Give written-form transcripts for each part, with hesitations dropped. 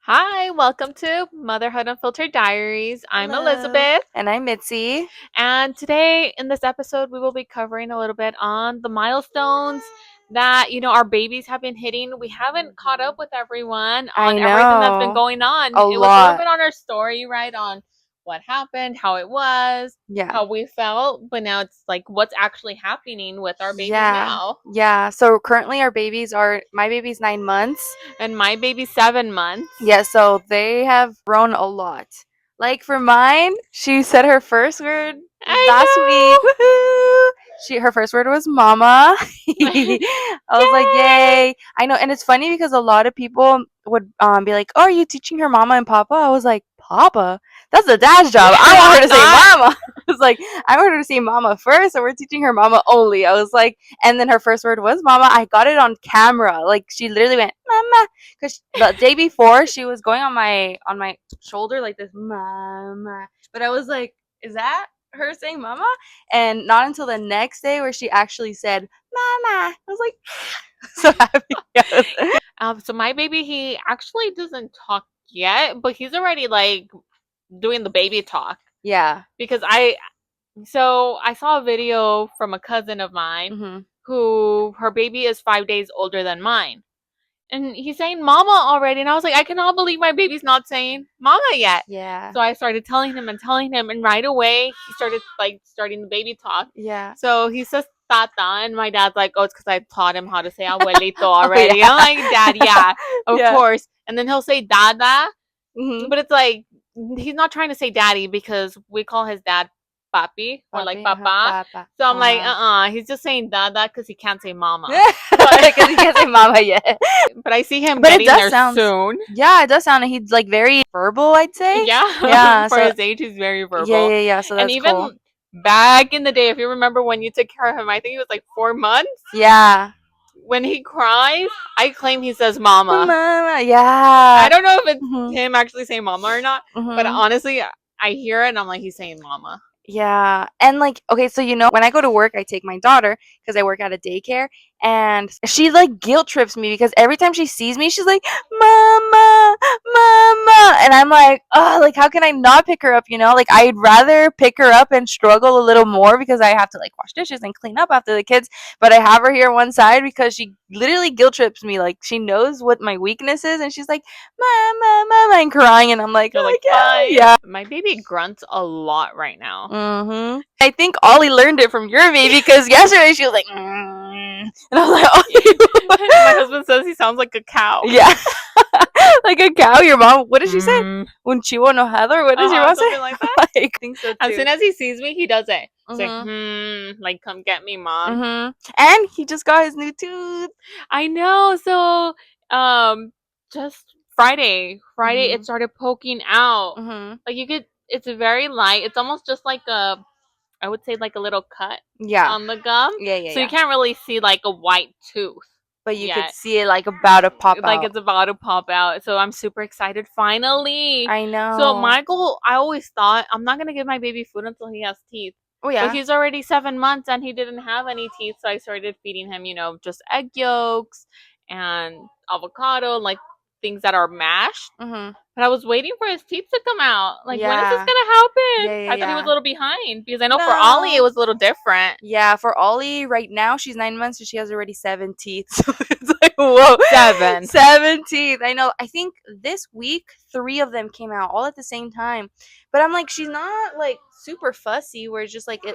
Hi, welcome to Motherhood Unfiltered Diaries. I'm Hello. Elizabeth, And I'm Mitzi. and today in this episode, we will be covering a little bit on the milestones that our babies have been hitting. We haven't caught up with everyone on everything that's been going on. A It was a little lot. bit on our story, right? On what happened, how it was, Yeah. how we felt, but now it's like what's actually happening with our babies now. Yeah. So currently my baby's 9 months. And my baby's 7 months. Yeah, so they have grown a lot. Like for mine, she said her first word last week. Woohoo! Her first word was mama. I was like, yay. I know, and it's funny because a lot of people would be like, "Oh, are you teaching her mama and papa?" I was like, "Papa? That's the dad's job. I want her to say mama." I was like, "I want her to say mama first, so we're teaching her mama only." I was like, and then her first word was mama. I got it on camera. Like she literally went mama because the day before she was going on my shoulder like this mama, but I was like, "Is that her saying mama?" And not until the next day where she actually said mama. I was like, so happy. So my baby, he actually doesn't talk yet, but he's already like doing the baby talk. Yeah. Because I saw a video from a cousin of mine who her baby is 5 days older than mine. And he's saying mama already. And I was like, I cannot believe my baby's not saying mama yet. Yeah. So I started telling him. And right away he started starting the baby talk. Yeah. So he says tata, and my dad's like, oh, it's because I taught him how to say abuelito already. I'm like, Dad, yeah, of course. And then he'll say dada, but it's like he's not trying to say daddy because we call his dad papi or like papa. So I'm like, he's just saying dada because he can't say mama. Because he can't say mama yet. But I see him getting there soon. Yeah, it does sound. He's like very verbal, I'd say. Yeah. For his age, he's very verbal. Yeah. So that's and even cool. Back in the day, if you remember when you took care of him, I think he was like 4 months. Yeah. When he cries, I claim he says mama. Mama, yeah. I don't know if it's him actually saying mama or not, but honestly, I hear it and I'm like, he's saying mama. Yeah. And like, okay, so when I go to work, I take my daughter because I work at a daycare, and she like guilt trips me because every time she sees me, she's like, mama, mama. And I'm like, oh, like, how can I not pick her up? Like, I'd rather pick her up and struggle a little more because I have to like wash dishes and clean up after the kids. But I have her here on one side because she literally guilt trips me. Like, she knows what my weakness is, and she's like, mama, mama, and crying. And I'm like, you're like, yeah. My baby grunts a lot right now. I think Ollie learned it from your baby because yesterday she was like, and I was like, oh. My husband says he sounds like a cow. Yeah. Like a cow. Your mom, what did she say? Un chivo enojado, or what does your mom say? Something like that. I think so too. As soon as he sees me, he does it. He's like, come get me, mom. And he just got his new tooth. I know. So, just Friday, it started poking out. Like it's very light. It's almost just like I would say like a little cut on the gum. Yeah. So you can't really see like a white tooth. But you could see it like about to pop out. Like it's about to pop out. So I'm super excited. Finally. I know. So my goal, I always thought, I'm not going to give my baby food until he has teeth. Oh, yeah. But he's already 7 months and he didn't have any teeth. So I started feeding him, just egg yolks and avocado, like things that are mashed. But I was waiting for his teeth to come out. Like, when is this going to happen? I thought he was a little behind. Because I know for Ollie, it was a little different. Yeah, for Ollie, right now, she's 9 months, and she has already 7 teeth. So it's like, whoa. 7 teeth. I know. I think this week, 3 of them came out all at the same time. But I'm like, she's not, like, super fussy, where it's just, like, it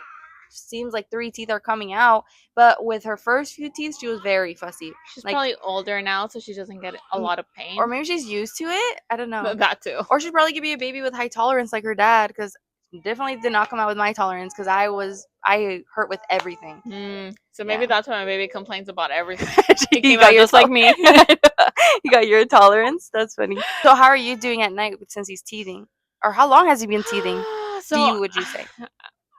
seems like 3 teeth are coming out. But with her first few teeth, she was very fussy. She's probably older now, so she doesn't get a lot of pain. Or maybe she's used to it. I don't know. That too. Or she's probably gonna be a baby with high tolerance like her dad, because definitely did not come out with my tolerance, because I hurt with everything. So maybe that's why my baby complains about everything. He came out just like me. You got your tolerance. That's funny. So how are you doing at night since he's teething? Or how long has he been teething? Would you say?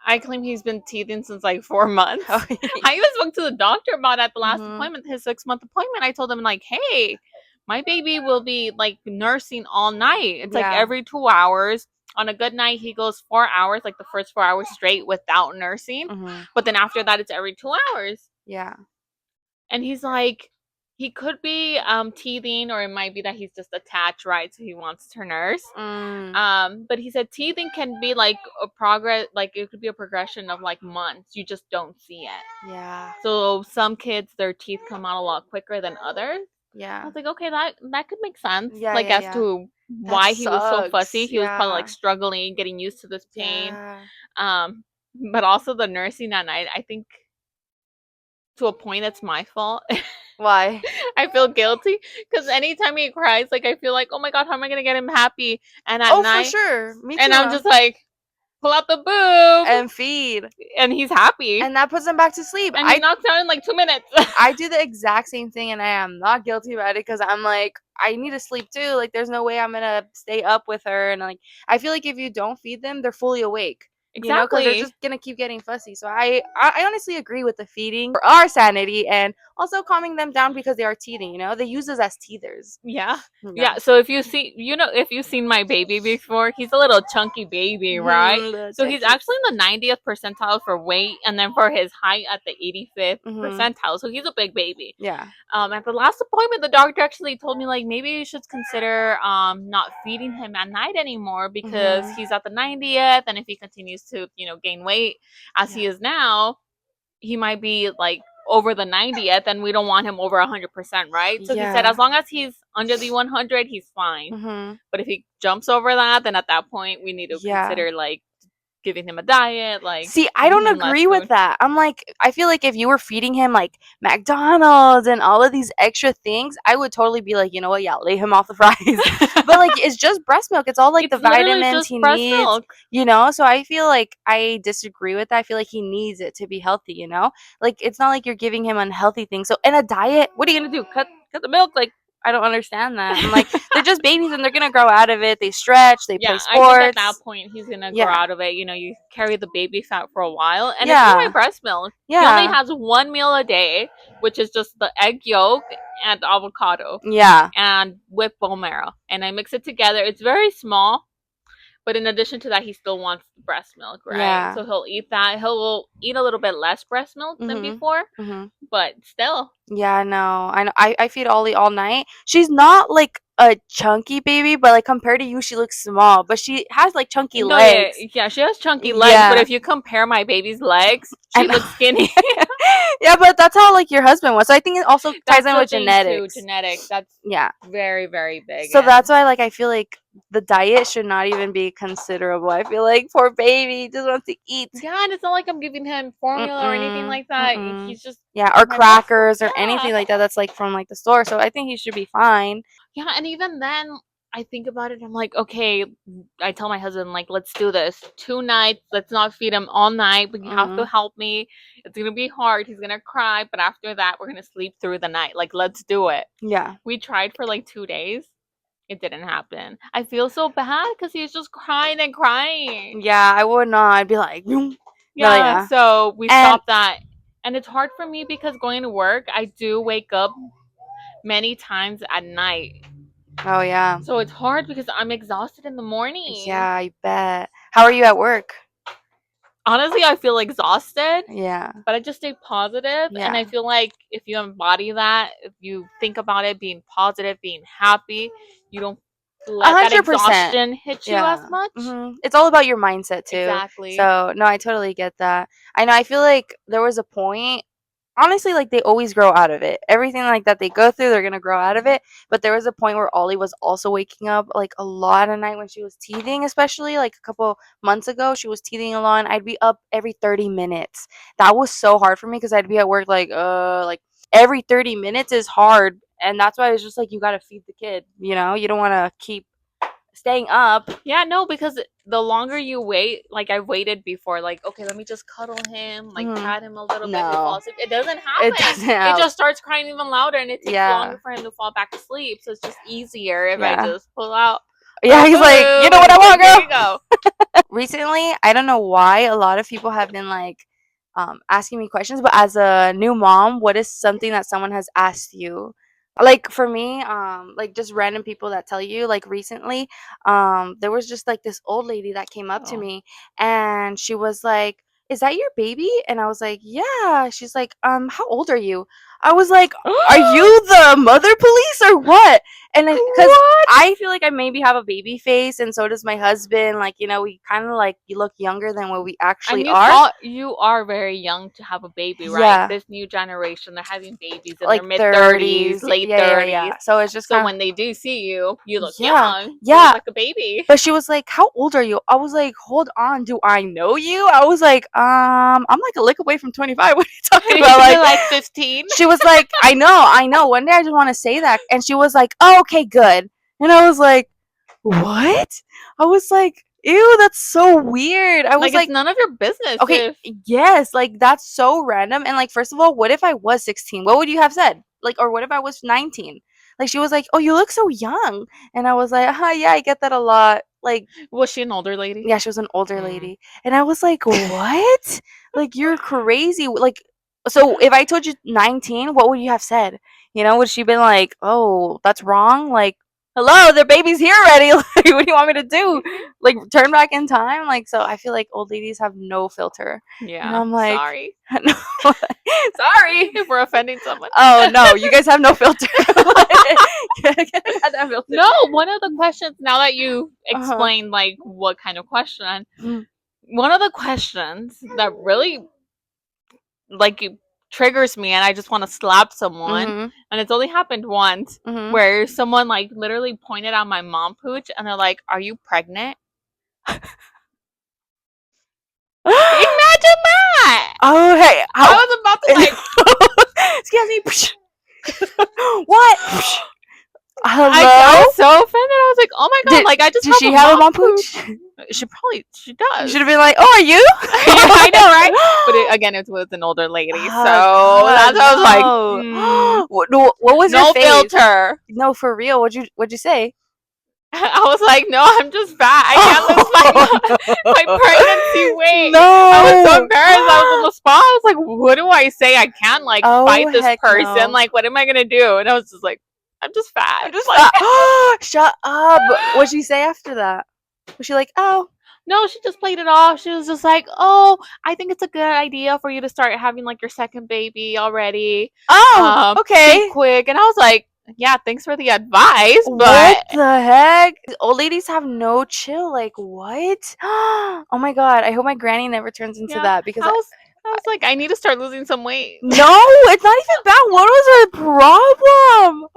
I claim he's been teething since like 4 months. I even spoke to the doctor about it at the last appointment, his 6-month appointment. I told him, like, hey, my baby will be like nursing all night. It's like every 2 hours. on a good night he goes 4 hours, like the first 4 hours straight without nursing, but then after that it's every 2 hours. Yeah. And he's like, he could be teething, or it might be that he's just attached, right? So he wants to nurse. But he said teething can be like a progress, like it could be a progression of like months. You just don't see it. Yeah. So some kids, their teeth come out a lot quicker than others. I Yeah. was like, okay, that could make sense. Yeah, Like yeah, as yeah. to That why he was so fussy. sucks. He was probably like Yeah. struggling, getting used to this pain. Yeah. But also the nursing at night, I think to a point it's my fault. Why? I feel guilty because anytime he cries, like I feel like, oh my god, how am I gonna get him happy? And at Oh, for night, sure. Me too. and I'm just like, pull out the boob, And feed. and he's happy, And that puts them back to sleep. and he knocks out in like 2 minutes. I do the exact same thing, and I am not guilty about it because I'm like, I need to sleep too. Like, there's no way I'm gonna stay up with her, and like, I feel like if you don't feed them, they're fully awake. You know, because they're Exactly. just gonna keep getting fussy. So I honestly agree with the feeding for our sanity and also calming them down because they are teething. You know, they use us as teethers. Yeah. Yeah. Yeah. So if you see, if you've seen my baby before, he's a little chunky baby, right? So he's actually in the 90th percentile for weight, and then for his height at the 85th percentile. So he's a big baby. Yeah. At the last appointment, the doctor actually told me like maybe you should consider not feeding him at night anymore because he's at the 90th, and if he continues to gain weight as he is now, he might be like over the 90th, and we don't want him over 100%, right? So he said as long as he's under the 100, he's fine. But if he jumps over that, then at that point we need to consider like giving him a diet. Like, see, I don't agree with that. I'm like, I feel like if you were feeding him like McDonald's and all of these extra things, I would totally be like, you know what, yeah, lay him off the fries. But like, it's just breast milk. It's all like it's the vitamins he needs, milk. you know? So I feel like I disagree with that. I feel like he needs it to be healthy, you know? Like, it's not like you're giving him unhealthy things. So in a diet, what are you going to do? Cut the milk? Like, I don't understand that. I'm like, they're just babies and they're gonna grow out of it. They stretch, they play sports. I think at that point he's gonna grow out of it. You carry the baby fat for a while, and it's my breast milk. He only has one meal a day, which is just the egg yolk and avocado. And with bone marrow, and I mix it together. It's very small, but in addition to that, he still wants breast milk, right? So he'll eat that. He'll eat a little bit less breast milk than before, but still. Yeah, no, I know. I feed Ollie all night. She's not like a chunky baby, but like compared to you, she looks small. But she has like chunky legs. Yeah, she has chunky legs. But if you compare my baby's legs, she looks skinny. Yeah, but that's how like your husband was. So I think it also ties in with genetics. Genetics, that's very, very big. So that's why like I feel like the diet should not even be considerable. I feel like poor baby just wants to eat. Yeah, and it's not like I'm giving him formula or anything like that. He's just or crackers or anything like that. That's like from like the store. So I think he should be fine. Yeah, and even then, I think about it. I'm like, okay. I tell my husband like, let's do this 2 nights. Let's not feed him all night, but you have to help me. It's gonna be hard. He's gonna cry, but after that, we're gonna sleep through the night. Like, let's do it. Yeah. We tried for like 2 days. It didn't happen. I feel so bad because he's just crying and crying. Yeah, I would not. I'd be like, yeah. So we stopped that, and it's hard for me because going to work, I do wake up many times at night. Oh yeah. So it's hard because I'm exhausted in the morning. Yeah, I bet. How are you at work? Honestly, I feel exhausted. Yeah. But I just stay positive. And I feel like if you embody that, if you think about it being positive, being happy, you don't let 100%. That exhaustion hit you as much. It's all about your mindset too. Exactly. So no, I totally get that. I know. I feel like there was a point. Honestly, like they always grow out of it. Everything like that they go through, they're gonna grow out of it. But there was a point where Ollie was also waking up like a lot at night when she was teething, especially like a couple months ago. She was teething a lot. And I'd be up every 30 minutes. That was so hard for me because I'd be at work like every 30 minutes is hard, and that's why it's just like you gotta feed the kid. You know, you don't want to keep staying up. Yeah, no, because the longer you wait, like I've waited before, like, okay, let me just cuddle him, like pat him a little bit and fall asleep. It doesn't happen. It just starts crying even louder, and it takes longer for him to fall back asleep. So it's just easier if I just pull out. Yeah, he's like, you know what I want, girl? There you go. Recently, I don't know why a lot of people have been like asking me questions, but as a new mom, what is something that someone has asked you like for me, like just random people that tell you, like recently, there was just like this old lady that came up to Oh. me, and she was like, "Is that your baby?" And I was like, "Yeah." She's like, "How old are you?" I was like, "Are you the mother police or what?" And because What? I feel like I maybe have a baby face, and so does my husband. Like, we kind of like you look younger than what we actually And are. you are very young to have a baby, right? Yeah, This new generation, they're having babies in their like mid 30s, 30s. late Yeah, yeah, 30s. yeah. So it's just So kind of when they do see you, you look yeah, young. You look yeah. like a baby. But she was like, "How old are you?" I was like, "Hold on, do I know you?" I was like, I'm like a lick away from 25. What are you talking about?" Like, You're like 15. she was like, I know. One day I just want to say that, and she was like, "Oh, okay, good." And I was like, "What?" I was like, "Ew, that's so weird." I was Like, it's like, none of your business okay, if yes, like that's so random. And like, first of all, what if I was 16? What would you have said? Like, or what if I was 19? Like, she was like, "Oh, you look so young," and I was like, yeah, I get that a lot." Like, was she an older lady? yeah, she was an older Mm. lady. And I was like, "What? Like, you're crazy." Like, so if I told you 19, what would you have said? Would she been like, "Oh, that's wrong"? Like, "Hello, the baby's here already." Like, what do you want me to do? Like, turn back in time? Like, so I feel like old ladies have no filter. And Yeah, I'm like, sorry no, sorry. if we're offending someone. Oh, no, you guys have no filter. Get that filter. No, one of the questions, now that you Uh-huh. explained like what kind of question, Mhm. one of the questions that really like triggers me and I just want to slap someone, Mhm. and it's only happened once, Mhm. where someone like literally pointed out my mom pooch and they're like, "Are you pregnant?" Imagine that. Oh, hey, I how? was about to like Excuse me. What? I Hello? was so offended. I was like, "Oh my god, Did like I just did have she a have a mom mom pooch." pooch? She You does. should have been like, "Oh, are you?" Yeah, I know, right? But again, it was an older lady, so Oh God, that's why I was like, no. What was your no face? filter. No, for real. What'd you say? I was like, no, I'm just fat. I can't lose Oh my pregnancy weight. I was so no. embarrassed. I was on the spot. I was like, what do I say? I can't like Oh fight this heck person. no. Like, what am I gonna do? And I was just like, I'm just fat. I'm just Like, shut up. What'd she say after that? Was she like, "Oh, no, she just played it off. She was just like, oh, I think it's a good idea for you to start having like your second baby already. oh, Be okay." quick. And I was like, yeah, thanks for the advice, What but the heck? Old ladies have no chill. Like, what? Oh my god. I hope my granny never turns into yeah, that because I was like, I need to start losing some weight. no, it's not even bad. What was her problem?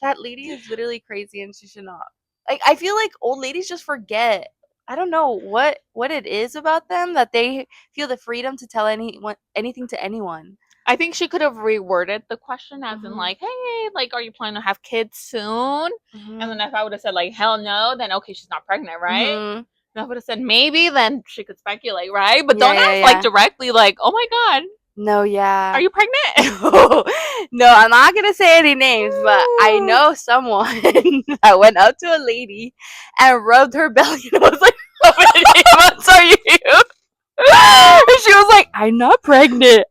That lady is literally crazy and she should not. Like, I feel like old ladies just forget. I don't know what it is about them that they feel the freedom to tell anything to anyone. I think she could have reworded the question as in Mhm. like, "Hey, like, are you planning to have kids soon?" And then Mhm. if I would have said like, "Hell no," then okay, she's not pregnant, right? Mhm. And I would have said maybe, then she could speculate, right? But Yeah, don't yeah, ask like yeah. directly, like, "Oh my god, No, are yeah. you pregnant?" No, no, I'm not gonna say any names, but I know someone that went up to a lady and rubbed her belly and was like, "How many months are you?" And she was like, "I'm not pregnant."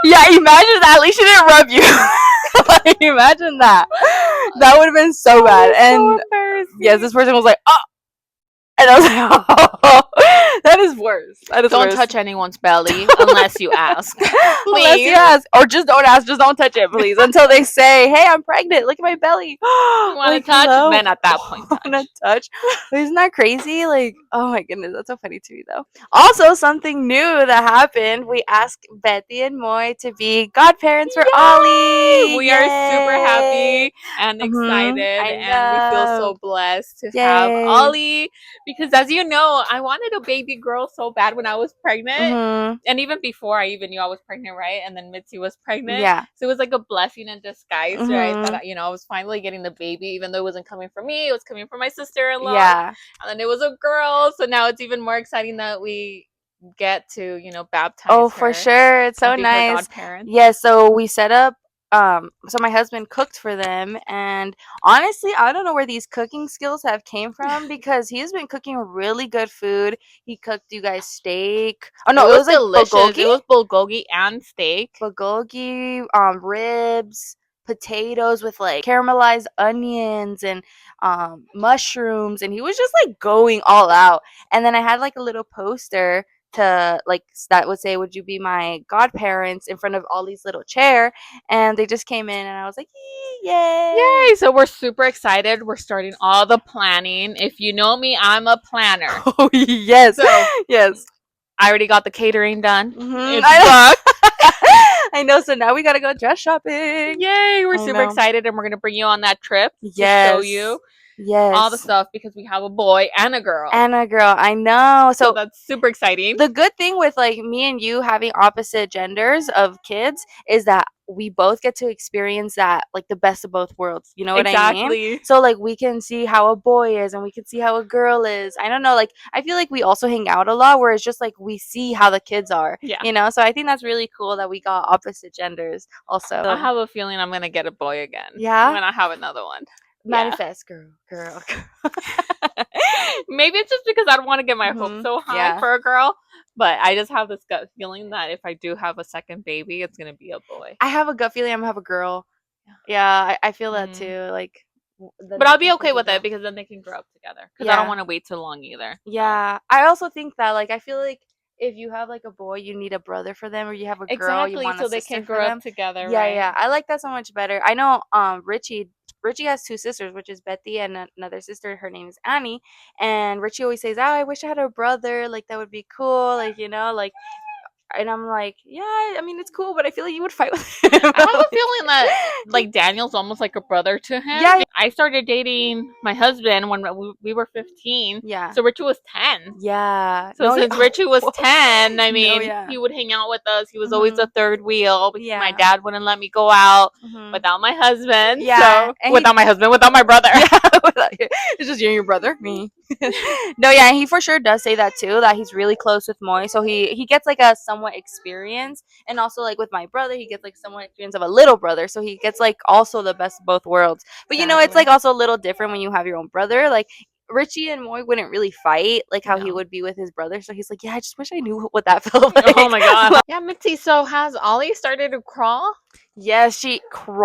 Yeah, imagine that. At least she didn't rub you. Like, imagine that. That would have been so bad. That is so And yes, embarrassing. this person was like, "Oh," and I was like, "Oh, that is worse. That is Don't worse." touch anyone's belly unless you ask, Unless you please. ask, or just don't ask, just don't touch it, please, until they say, "Hey, I'm pregnant. Look at my belly." You want to Like, touch? hello, Then at that point, wanna touch. touch? But isn't that crazy? Like, oh my goodness, that's so funny to me, though. Also, something new that happened. We asked Betty and Moy to be godparents for Yay! Ollie. We are super Yay! happy and excited, I and we feel know. so blessed to have Yay. Ollie because, as you know, I wanted a baby girl so bad when I was pregnant. Mhm. And even before I even knew I was pregnant, right? And then Mitzi was pregnant. Yeah. So it was like a blessing in disguise, right? Mhm. That, I was finally getting the baby, even though it wasn't coming from me, it was coming from my sister in law. Yeah. And then it was a girl. So now it's even more exciting that we get to, Oh, baptize for her sure. It's and so be her nice. godparents. Yeah, so we set up so my husband cooked for them, and honestly, I don't know where these cooking skills have came from because he's been cooking really good food. He cooked you guys steak. Oh It no, it was was like delicious. bulgogi, It was bulgogi and steak. bulgogi, ribs, potatoes with like caramelized onions and mushrooms, and he was just like going all out. And then I had like a little poster to like that would say, "Would you be my godparents?" in front of all these little chair, and they just came in, and I was like, "Yay!" Yay! So we're super excited. We're starting all the planning. If you know me, I'm a planner. Oh yes, So yes. I already got the catering done. Mm-hmm. It's booked. I know. So now we gotta go dress shopping. Yay! We're I super know. excited, and we're gonna bring you on that trip to show Yes. you all the Yes. stuff because we have a boy and a girl. And a girl. I know. So So that's super exciting. the good thing with like me and you having opposite genders of kids is that we both get to experience that, like the best of both worlds. You know what I mean? Exactly. So like we can see how a boy is and we can see how a girl is. I don't know, like I feel like we also hang out a lot where it's just like we see how the kids are. Yeah. You know? So I think that's really cool that we got opposite genders also. I have a feeling I'm gonna get a boy again. Yeah? When I have another one. Manifest, girl. Maybe it's just because I don't want to get my hopes Mhm. so high Yeah. for a girl, but I just have this gut feeling that if I do have a second baby, it's gonna be a boy. I have a gut feeling I'm gonna have a girl. Yeah, I feel that Mhm. too. Like, But I'll be okay with it because then they can grow up together. Because I don't Yeah. want to wait too long either. Yeah, I also think that like I feel like if you have like a boy, you need a brother for them, or you have a girl, you Exactly, want a so they sister can for grow them. up together, Yeah, right? yeah, I like that so much better. I know, Richie has two sisters, which is Betty and another sister. Her name is Annie, and Richie always says, "Oh, I wish I had a brother. Like that would be cool. Like you know, like." And I'm like, yeah, I mean, it's cool, but I feel like you would fight with him. I have a feeling that like Daniel's almost like a brother to him. Yeah. I started dating my husband when we were 15. Yeah. So Richie was 10. Yeah. So since Richie was 10, I No, mean, yeah. he would hang out with us. He was always the Mhm. third wheel because my Yeah. dad wouldn't let me go out Mhm. without my husband. Yeah, So and without my husband, without my brother. Yeah, it's just you and your brother, me. No, yeah, and he for sure does say that too. That he's really close with Moy, so he gets like a somewhat experience, and also like with my brother, he gets like somewhat experience of a little brother, so he gets like also the best of both worlds. But you know, it's Exactly. like also a little different when you have your own brother. Like Richie and Moy wouldn't really fight like how he No. would be with his brother. So he's like, yeah, I just wish I knew what that felt like. Oh my god. Yeah, Mitzi, so has Ollie started to crawl? Yes, she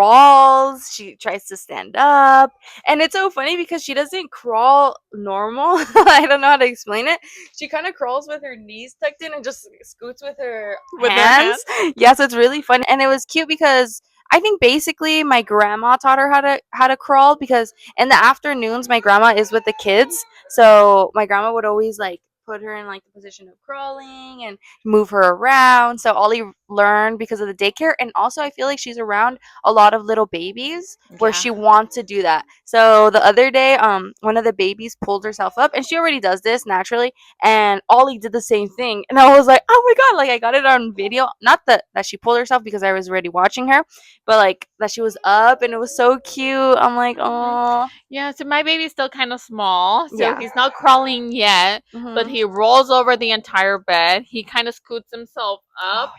crawls. She tries to stand up. And it's so funny because she doesn't crawl normal. I don't know how to explain it. She kind of crawls with her knees tucked in and just scoots with her hands. Yeah, so it's really fun. And it was cute because I think basically my grandma taught her how to crawl because in the afternoons my grandma is with the kids. So my grandma would always like put her in like the position of crawling and move her around. So Ollie learned because of the daycare, and also I feel like she's around a lot of little babies where Yeah. she wants to do that. So the other day, one of the babies pulled herself up, and she already does this naturally, and Ollie did the same thing, and I was like, oh my god, like I got it on video. Not that she pulled herself because I was already watching her, but like that she was up, and it was so cute. I'm like, oh. Yeah, so my baby's still kind of small, so Yeah. he's not crawling yet, but Mhm. he rolls over the entire bed. He kind of scoots himself up, Oh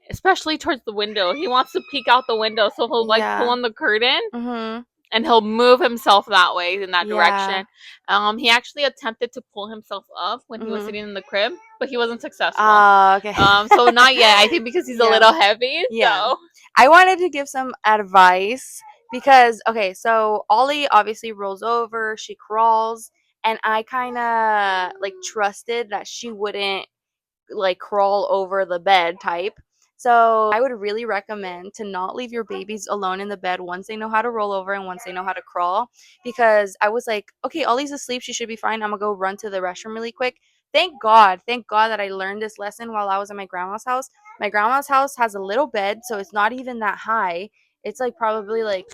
especially towards the window. He wants to peek out the window, so he'll like pull Yeah. on the curtain Mhm. and he'll move himself that way in that Yeah. direction. He actually attempted to pull himself up when he was Mhm. sitting in the crib, but he wasn't successful. Okay. So not yet. I think because he's a Yeah. little heavy. Yeah. So I wanted to give some advice because okay, so Ollie obviously rolls over, she crawls, and I kind of like trusted that she wouldn't like crawl over the bed type. So I would really recommend to not leave your babies alone in the bed once they know how to roll over and once they know how to crawl. Because I was like, okay, Ollie's asleep, she should be fine. I'm gonna go run to the restroom really quick. Thank God that I learned this lesson while I was at my grandma's house. My grandma's house has a little bed, so it's not even that high. It's like probably like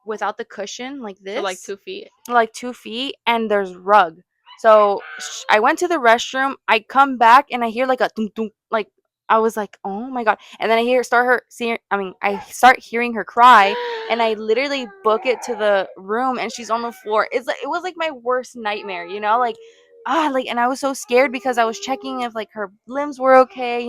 without the cushion, like for like this, 2 feet. like 2 feet, and there's rug. So I went to the restroom. I come back and I hear like a dunk dunk. Like I was like, oh my god! And then I start hearing her cry, and I literally book it to the room, and she's on the floor. It was like my worst nightmare, you know, like. and I was so scared because I was checking if like her limbs were okay,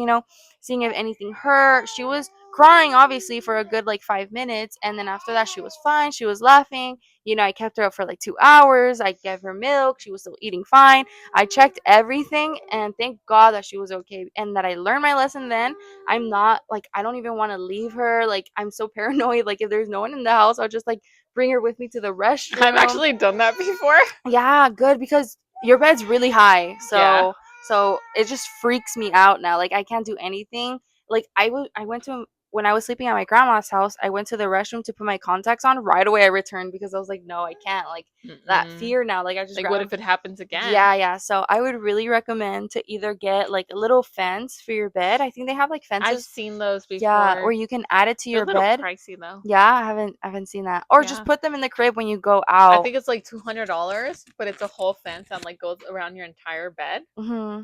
seeing if anything hurt. She was crying obviously for a good like 5 minutes, and then after that she was fine. She was laughing. I kept her up for like 2 hours. I gave her milk. She was still eating fine. I checked everything, and thank God that she was okay and that I learned my lesson then. I'm not like, I don't even want to leave her. Like, I'm so paranoid. Like, if there's no one in the house, I'll just like bring her with me to the restroom. I've actually done that before. Yeah, good, because your bed's really high. Yeah. So it just freaks me out now. Like, I can't do anything. Like, I went to when I was sleeping at my grandma's house, I went to the restroom to put my contacts on. Right away I returned because I was like, no, I can't. Like, that Mm-mm. fear now. Like, I just Like, what grab. if it happens again? Yeah, yeah. So I would really recommend to either get like a little fence for your bed. I think they have like I've fences. seen those Yeah, or before. you can add it to They're a your little bed. pricey though. Yeah, I haven't seen that. Or just Yeah. put them in the crib when you go I out. think it's like $200, but it's a whole fence that like goes around your entire bed. Hmm.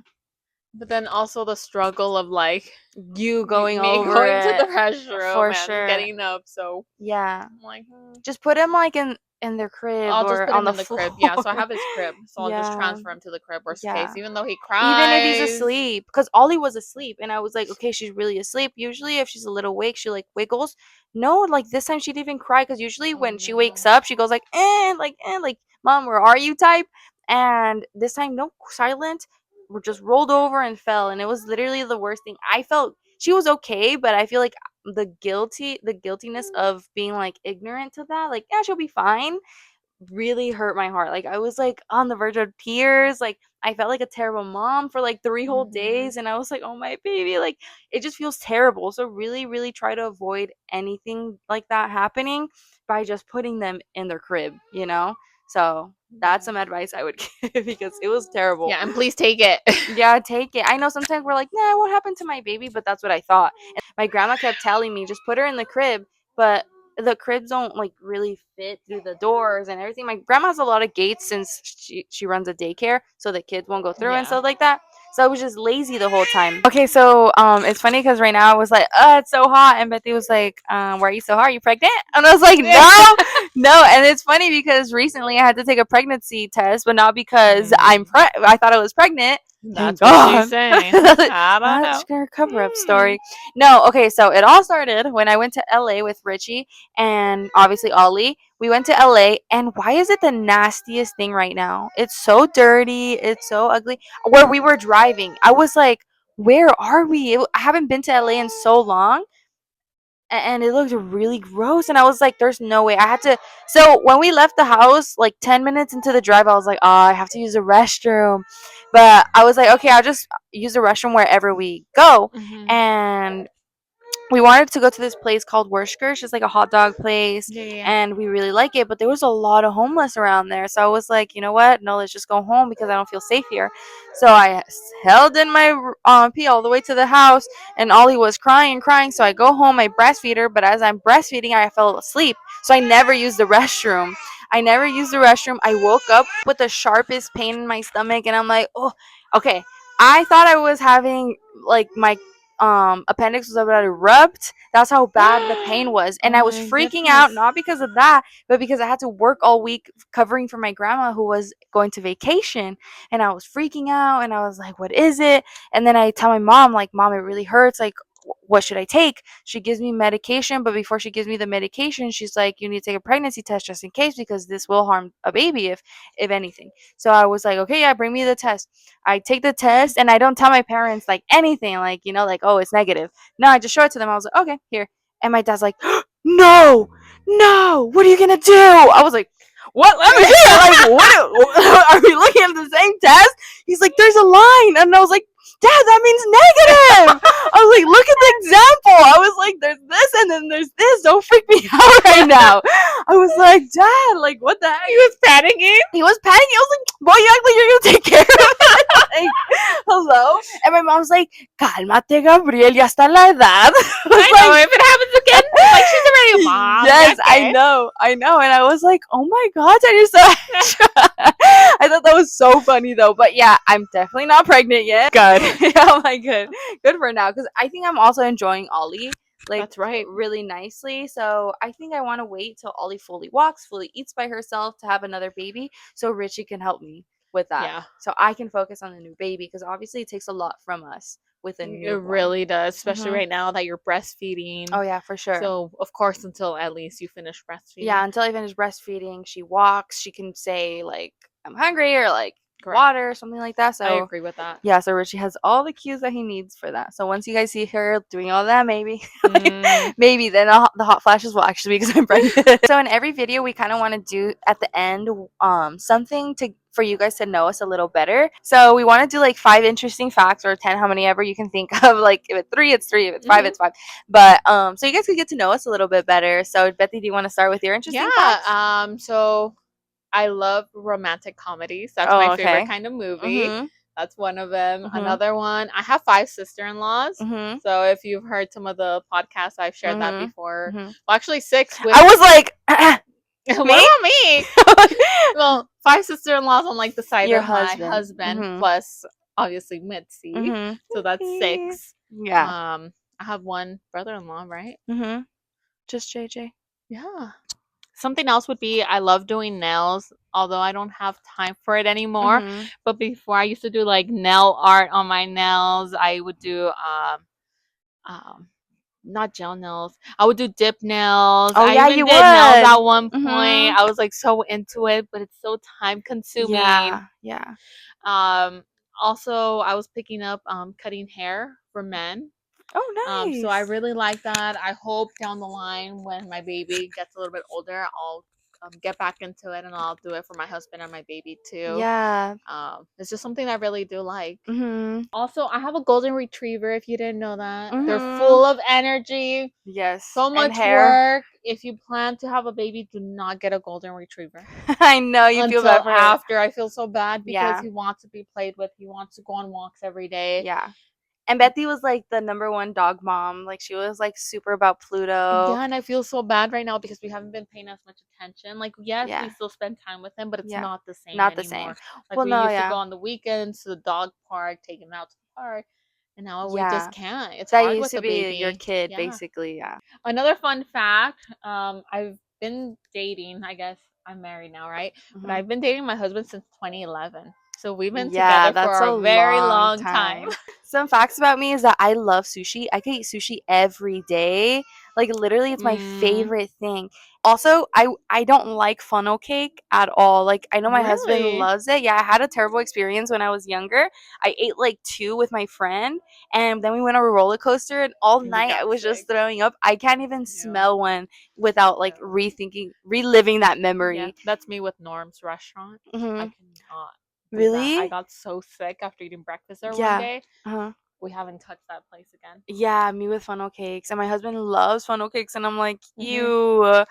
But then also the struggle of like You going me over going to the it restroom for and sure. getting up. So Yeah, I'm like, just put him like in their crib I'll just or put on him the in the floor. crib. Yeah, so I have his crib. So I'll just Yeah, transfer him to the crib worst case, yeah. even though he Even if he's cries. asleep, because Ollie was asleep, and I was like, okay, she's really asleep. Usually, if she's a little awake, she like wiggles. No, like this time she didn't even cry, because usually Oh when she no. wakes up, she goes like, mom, where are you type. And this time, no, silent. We just rolled over and fell, and it was literally the worst thing. I felt she was okay, but I feel like the guiltiness of being like ignorant to that, like, yeah, she'll be fine, really hurt my heart. Like, I was like on the verge of tears. Like, I felt like a terrible mom for like 3 whole days, and I was like, oh my baby, like, it just feels terrible. So really, really try to avoid anything like that happening by just putting them in their crib. So that's some advice I would give, because it was terrible. Yeah, and please take it. Yeah, take it. I know sometimes we're like, nah, what happened to my baby? But that's what I thought. And my grandma kept telling me, just put her in the crib. But the cribs don't like really fit through the doors and everything. My grandma has a lot of gates since she runs a daycare, so the kids won't go through and Yeah. stuff like that. So I was just lazy the whole time. Okay, so it's funny because right now I was like, it's so hot, and Betty was like, why are you so hot? Are you pregnant? And I was like, no, no. And it's funny because recently I had to take a pregnancy test, but not because I thought I was pregnant. Thank That's what she's God. saying. I don't That's know. her cover up story. No, okay, so it all started when I went to LA with Richie and obviously Ollie. We went to LA, and why is it the nastiest thing right now? It's so dirty, it's so ugly. Where we were driving, I was like, where are we? I haven't been to LA in so long, and it looked really gross, and I was like, there's no way. I had to. So when we left the house, like 10 minutes into the drive, I was like, oh, I have to use the restroom. But I was like, okay, I'll just use the restroom wherever we go. Mhm. And we wanted to go to this place called Worshkirch. It's like a hot dog place, Yeah, yeah, yeah. and we really like it. But there was a lot of homeless around there, so I was like, you know what? No, let's just go home because I don't feel safe here. So I held in my pee all the way to the house, and Ollie was crying, crying. So I go home, I breastfeed her, but as I'm breastfeeding, I fell asleep. So I never used the restroom. I never used the restroom. I woke up with the sharpest pain in my stomach, and I'm like, oh, okay. I thought I was having like my appendix was about to erupt. That's how bad the pain was, and Oh I was my freaking goodness. out, not because of that, but because I had to work all week covering for my grandma who was going to vacation, and I was freaking out, and I was like, what is it? And then I tell my mom, like, mom, it really hurts, like, what should I take? She gives me medication, but before she gives me the medication, she's like, you need to take a pregnancy test just in case, because this will harm a baby if anything. So I was like, okay, yeah, bring me the test. I take the test, and I don't tell my parents like anything, like, like, oh, it's negative. No, I just show it to them. I was like, okay, here. And my dad's like, no, no, what are you gonna do? I was like, what? Let me see it. Like, what? Are we looking at the same test? He's like, there's a line, and I was like, Dad, that means negative. I was like, look at the example. I was like, there's this and then there's this. Don't freak me out right now. I was like, Dad, like, what the heck? He was panicking. He was panicking. I was like, boy, you act like you're gonna take care of it. Like, hello? And my mom's like, cálmate, Gabriel, ya está la edad. I know, if it happens again, like, she's already a mom. Yes, Okay. I know. And I was like, oh my God, Dad, you're so extra. I thought that was so funny though. But yeah, I'm definitely not pregnant yet. Good. Oh my good. Good for now. Because I think I'm also enjoying Ollie. Like, That's right. really nicely. So I think I want to wait till Ollie fully walks, fully eats by herself to have another baby so Richie can help me. with that. Yeah. So I can focus on the new baby because obviously it takes a lot from us with a It newborn. really does, especially Mhm. right now that you're breastfeeding. Oh yeah, for sure. So, of course, until at least you finish breastfeeding. Yeah, until I finish breastfeeding, she walks. She can say like I'm hungry or like Correct. water or something like that. I So agree with that. yeah, so Richie has all the cues that he needs for that. So once you guys see her doing all that, maybe Mm. maybe then the hot flashes will actually be because I'm pregnant. So in every video, we kind of want to do at the end something to for you guys to know us a little better. So we want to do like 5 interesting facts or 10, how many ever you can think of. Like if it's 3, it's 3. If it's 5, it's 5. But so you guys can get to know us a little bit better. So Bethy, do you want to start with your interesting facts? Yeah. So I love romantic comedies. That's Oh, my favorite okay. kind of movie. Mhm. That's one of them. Mhm. Another one, I have 5 sister-in-laws. Mhm. So if you've heard some of the podcasts, I've shared that Mhm. before. Mhm. Well, actually 6 with I was like, what me? about me? Well, 5 sister-in-laws on like the side Your of my husband. husband Mhm. plus obviously Mitzi. Mhm. So that's 6. Yeah. I have one brother-in-law, right? Mhm. Just JJ. Yeah. Something else would be I love doing nails, although I don't have time for it anymore. Mhm. But before I used to do like nail art on my nails. I would do um not gel nails. I would do dip nails. Oh I yeah, even you did nails would. at one point. Mhm. I was like so into it, but it's so time consuming. Yeah. Yeah. Um Also I was picking up cutting hair for men. Oh, So I nice. really like that. I hope down the line when my baby gets a little bit older, I'll get back into it and I'll do it for my husband and my baby too. Yeah. It's just something I really do like. Mhm. Also, I have a golden retriever. If you didn't know that, they're Mhm. full of energy. Yes. So And much hair. work. If you plan to have a baby, do not get a golden retriever I know you feel bad until for her. after. I feel so bad because Yeah. he wants to be played with. He wants to go on walks every day. Yeah. And Bethy was like the number one dog mom. Like she was like super about Pluto. Yeah, and I feel so bad right now because we haven't been paying as much attention. Like, yes, we Yeah. still spend time with him, but it's Yeah. not the same Not the same. anymore. Like, Well, we no, used to go yeah. on the weekends to the dog park, take him out to the park, and now we just Yeah. can't. It's That hard used with to a be your baby. kid, Yeah. basically. Yeah. Another fun fact, I've been dating, I guess I'm married now, right? But Hmm. I've been dating my husband since 2011. So we've been Yeah, together that's for a a very long long time. time. Some facts about me is that I love sushi. I could eat sushi every day. Like literally it's my Mm, favorite thing. Also, I don't like funnel cake at all. Like I know my husband really? loves it. Yeah, I had a terrible experience when I was younger. I ate like 2 with my friend and then we went on a roller coaster and all You night I got was just sick. throwing up. I can't even Yeah. smell one without like reliving that Yeah, memory. that's me with Norm's restaurant. I Mhm. cannot do that. I Really? got so sick after eating breakfast there one Yeah. day. Uh-huh. We haven't touched that place again. Yeah, me with funnel cakes. And my husband loves funnel cakes and I'm like, Hmm. ew.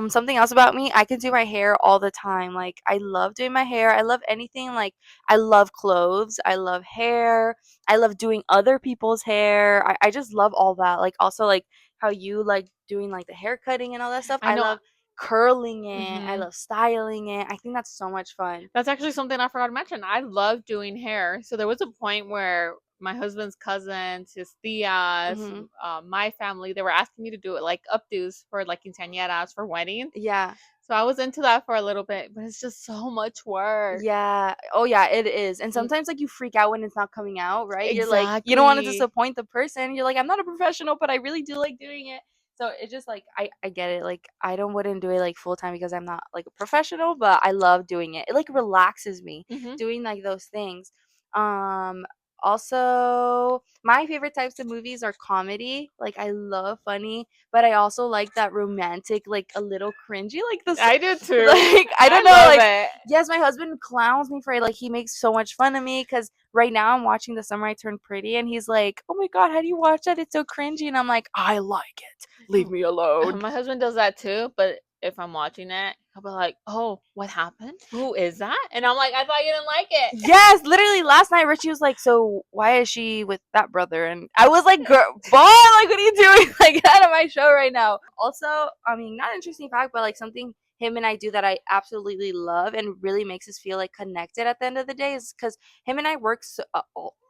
Something else about me, I can do my hair all the time. Like I love doing my hair. I love anything like I love clothes. I love hair. I love doing other people's hair. I just love all that. Like also like how you like doing like the hair cutting and all that stuff. I I know. love curling it. I Hmm. love styling it. I think that's so much fun. That's actually something I forgot to mention. I love doing hair. So there was a point where my husband's cousins, his tias, Mhm. my family, they were asking me to do it like updos for like quinceañeras for weddings. Yeah. So I was into that for a little bit, but it's just so much work. Yeah. Oh, yeah, it is. And Mm, sometimes, like, you freak out when it's not coming out, right? You're like, you don't want to exactly. disappoint the person. You're like, I'm not a professional, but I really do like doing it. So it's just like I get it. Like I don't wouldn't do it like full time because I'm not like a professional, but I love doing it. It like relaxes me Hmm. doing like those things. Um Also my favorite types of movies are comedy. Like I love funny, but I also like that romantic, like a little cringy, like this I do too. like I I don't know, love like it. yes, my husband clowns me for it. Like he makes so much fun of me because right now I'm watching The Summer I Turned Pretty, and he's like, "Oh my god, how do you watch that? It's so cringy." And I'm like, "I like it. Leave me alone." My husband does that too, but if I'm watching it, he'll be like, "Oh, what happened? Who is that?" And I'm like, "I thought you didn't like it." Yes, literally last night Richie was like, "So why is she with that brother?" And I was like, "Girl, boy, like what are you doing? Like get out of my show right now." Also, I mean, not an interesting fact, but like something him and I do that I absolutely love and really makes us feel like connected at the end of the day is because him and I work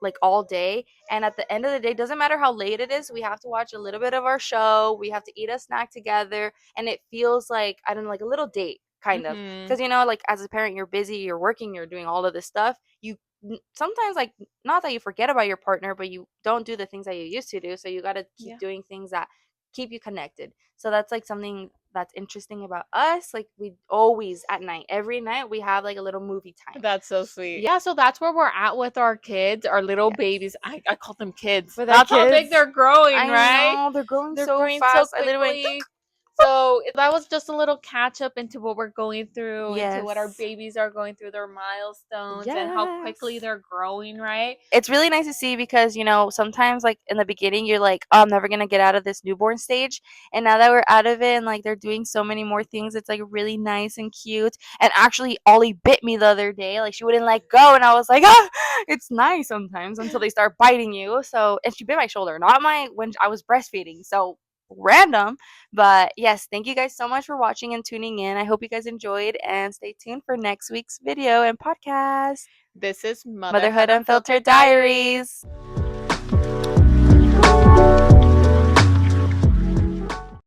like all day, and at the end of the day, doesn't matter how late it is, we have to watch a little bit of our show, we have to eat a snack together, and it feels like I don't know, like a little date. kind of. Because, like, as a parent, you're busy, you're working, you're doing all of this stuff. You sometimes, like, not that you forget about your partner, but you don't do the things that you used to do. So you got to keep doing things that keep you connected. So that's, like, something that's interesting about us. Like, we always at night, every night, we have, like, a little movie time. That's so sweet. Yeah, so that's where we're at with our kids, our little babies. I call them kids. With our That's how big kids. they're growing, I right? know, they're growing They're so growing so fast. I literally went, quickly. So that was just a little catch up into what we're going through, into what our yes. babies are going through, their milestones, and how quickly Yes. they're growing, right? It's really nice to see because, sometimes, like, in the beginning, you're like, oh, I'm never going to get out of this newborn stage. And now that we're out of it and, like, they're doing so many more things, it's, like, really nice and cute. And actually, Ollie bit me the other day. Like, she wouldn't let go. And I was like, ah, it's nice sometimes until they start biting you. So, and she bit my shoulder, not when I was breastfeeding. So, random. But yes, thank you guys so much for watching and tuning in. I hope you guys enjoyed, and stay tuned for next week's video and podcast. This is Motherhood Motherhood Unfiltered Unfiltered Diaries. Diaries.